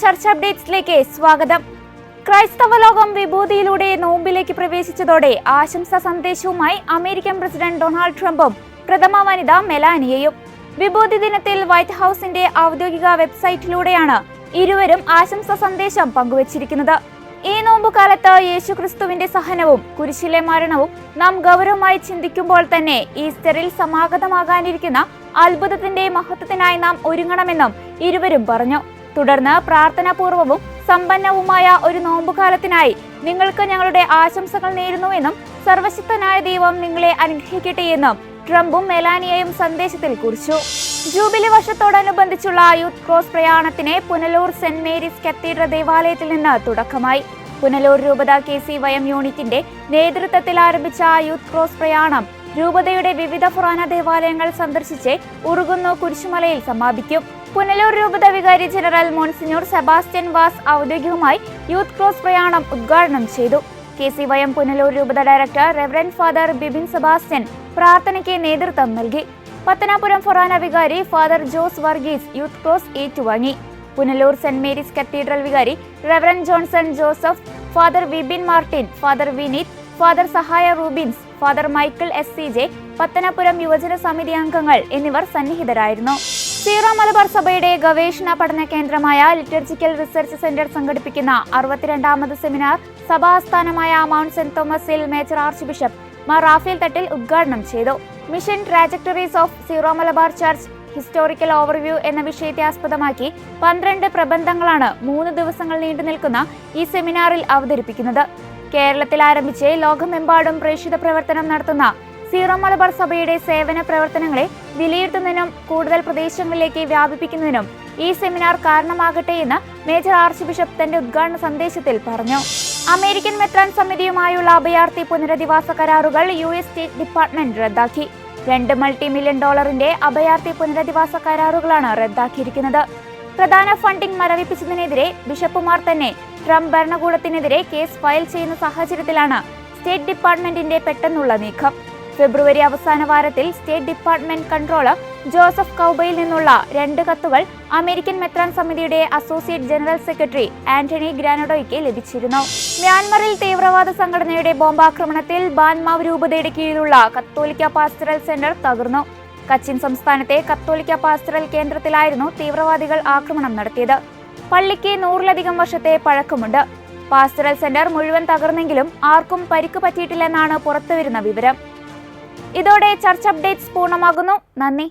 ചർച്ച അപ്ഡേറ്റ്സിലേക്ക് സ്വാഗതം. ക്രൈസ്തവ ലോകം വിഭൂതിയിലൂടെ നോമ്പിലേക്ക് പ്രവേശിച്ചതോടെ ആശംസാ സന്ദേശവുമായി അമേരിക്കൻ പ്രസിഡന്റ് ഡൊണാൾഡ് ട്രംപും പ്രഥമ വനിത മെലാനിയയും. വിഭൂതി ദിനത്തിൽ വൈറ്റ് ഹൌസിന്റെ ഔദ്യോഗിക വെബ്സൈറ്റിലൂടെയാണ് ഇരുവരും ആശംസാ സന്ദേശം പങ്കുവച്ചിരിക്കുന്നത്. ഈ നോമ്പുകാലത്ത് യേശുക്രിസ്തുവിന്റെ സഹനവും കുരിശിലെ മരണവും നാം ഗൗരവമായി ചിന്തിക്കുമ്പോൾ തന്നെ ഈസ്റ്ററിൽ സമാഗതമാകാനിരിക്കുന്ന അത്ഭുതത്തിന്റെ മഹത്വത്തിനായി നാം ഒരുങ്ങണമെന്നും ഇരുവരും പറഞ്ഞു. തുടർന്ന് പ്രാർത്ഥനാപൂർവവും സമ്പന്നവുമായ ഒരു നോമ്പുകാലത്തിനായി നിങ്ങൾക്ക് ഞങ്ങളുടെ ആശംസകൾ നേരുന്നുവെന്നും സർവശക്തനായ ദൈവം നിങ്ങളെ അനുഗ്രഹിക്കട്ടെ എന്നും ട്രംപും മെലാനിയയും സന്ദേശത്തിൽ കുറിച്ചു. ജൂബിലി വർഷത്തോടനുബന്ധിച്ചുള്ള യൂത്ത് ക്രോസ് പ്രയാണത്തിന് പുനലൂർ സെന്റ് മേരീസ് കത്തീഡ്രൽ ദേവാലയത്തിൽ നിന്ന് തുടക്കമായി. പുനലൂർ രൂപത KCYM യൂണിറ്റിന്റെ നേതൃത്വത്തിൽ ആരംഭിച്ച യൂത്ത് ക്രോസ് പ്രയാണം രൂപതയുടെ വിവിധ പുരാണ ദേവാലയങ്ങൾ സന്ദർശിച്ച് ഉറുകുന്നു കുരിശുമലയിൽ സമാപിക്കും. പുനലൂർ രൂപത വികാരി ജനറൽ മോൺസിഞ്ഞൂർ സെബാസ്റ്റ്യൻ വാസ് ഔദ്യോഗികമായി യൂത്ത് ക്രോസ് പ്രയാണം ഉദ്ഘാടനം ചെയ്തു. KCYM പുനലൂർ രൂപത director Reverend father Bibin Sebastian പ്രാർത്ഥനയ്ക്ക് നേതൃത്വം നൽകി. പത്തനാപുരം ഫൊറാന വികാരി father Jose Varghese youth cross ഏറ്റുവാങ്ങി. പുനലൂർ സെന്റ് മേരീസ് കത്തീഡ്രൽ വികാരി Reverend Johnson Joseph, father Vibin Martin, father Vineeth, father സഹായ റൂബിൻസ്, ഫാദർ മൈക്കിൾ SCJ, പത്തനാപുരം യുവജന സമിതി അംഗങ്ങൾ എന്നിവർ സന്നിഹിതരായിരുന്നു. സീറോ മലബാർ സഭയുടെ ഗവേഷണ പഠന കേന്ദ്രമായ ലിറ്റർജിക്കൽ റിസർച്ച് സെന്റർ സംഘടിപ്പിക്കുന്ന 62ാമത് സെമിനാർ സഭാസ്ഥാനമായ മൗണ്ട് സെന്റ് തോമസിൽ major archbishop Mar Raphael Thattil ഉദ്ഘാടനം ചെയ്തു. Mission trajectories of Syro Malabar church historical overview എന്ന വിഷയത്തെ ആസ്പദമാക്കി 12 പ്രബന്ധങ്ങളാണ് 3 ദിവസങ്ങൾ നീണ്ടു നിൽക്കുന്ന ഈ സെമിനാറിൽ അവതരിപ്പിക്കുന്നത്. കേരളത്തിൽ ആരംഭിച്ച് ലോകമെമ്പാടും പ്രേക്ഷിത പ്രവർത്തനം നടത്തുന്ന സീറോ മലബാർ സഭയുടെ സേവന പ്രവർത്തനങ്ങളെ വിലയിരുത്തുന്നതിനും കൂടുതൽ പ്രദേശങ്ങളിലേക്ക് വ്യാപിപ്പിക്കുന്നതിനും ഈ സെമിനാർ കാരണമാകട്ടെ എന്ന് മേജർ ആർച്ച് ബിഷപ്പ് തന്റെ ഉദ്ഘാടന സന്ദേശത്തിൽ പറഞ്ഞു. അമേരിക്കൻ മെത്രാൻ സമിതിയുമായുള്ള അഭയാർത്ഥി പുനരധിവാസ കരാറുകൾ US സ്റ്റേറ്റ് ഡിപ്പാർട്ട്മെന്റ് റദ്ദാക്കി. $2 മൾട്ടി-മില്യൺ അഭയാർത്ഥി പുനരധിവാസ കരാറുകളാണ് റദ്ദാക്കിയിരിക്കുന്നത്. പ്രധാന ഫണ്ടിംഗ് മരവിപ്പിച്ചതിനെതിരെ ബിഷപ്പുമാർ തന്നെ ട്രംപ് ഭരണകൂടത്തിനെതിരെ കേസ് ഫയൽ ചെയ്യുന്ന സാഹചര്യത്തിലാണ് സ്റ്റേറ്റ് ഡിപ്പാർട്ട്മെന്റിന്റെ പെട്ടെന്നുള്ള നീക്കം. ഫെബ്രുവരി അവസാന വാരത്തിൽ സ്റ്റേറ്റ് ഡിപ്പാർട്ട്മെന്റ് കൺട്രോളർ ജോസഫ് കൗബയിൽ നിന്നുള്ള 2 കത്തുകൾ അമേരിക്കൻ മെത്രാൻ സമിതിയുടെ അസോസിയേറ്റ് ജനറൽ സെക്രട്ടറി ആന്റണി ഗ്രാനഡോയ്ക്ക് ലഭിച്ചിരുന്നു. മ്യാൻമറിൽ തീവ്രവാദ സംഘടനയുടെ ബോംബാക്രമണത്തിൽ ബാൻമാവ് രൂപതയുടെ കീഴിലുള്ള കത്തോലിക്ക പാസ്റ്ററൽ സെന്റർ തകർന്നു. കച്ചിൻ സംസ്ഥാനത്തെ കത്തോലിക്ക പാസ്റ്ററൽ കേന്ദ്രത്തിലായിരുന്നു തീവ്രവാദികൾ ആക്രമണം നടത്തിയത്. പള്ളിക്ക് 100-ലധികം വർഷത്തെ പഴക്കമുണ്ട്. പാസ്റ്ററൽ സെന്റർ മുഴുവൻ തകർന്നെങ്കിലും ആർക്കും പരിക്ക് പറ്റിയിട്ടില്ലെന്നാണ് പുറത്തുവരുന്ന വിവരം. ഇതോടെ ചർച്ച അപ്ഡേറ്റ്സ് പൂർണ്ണമാകുന്നു. നന്ദി.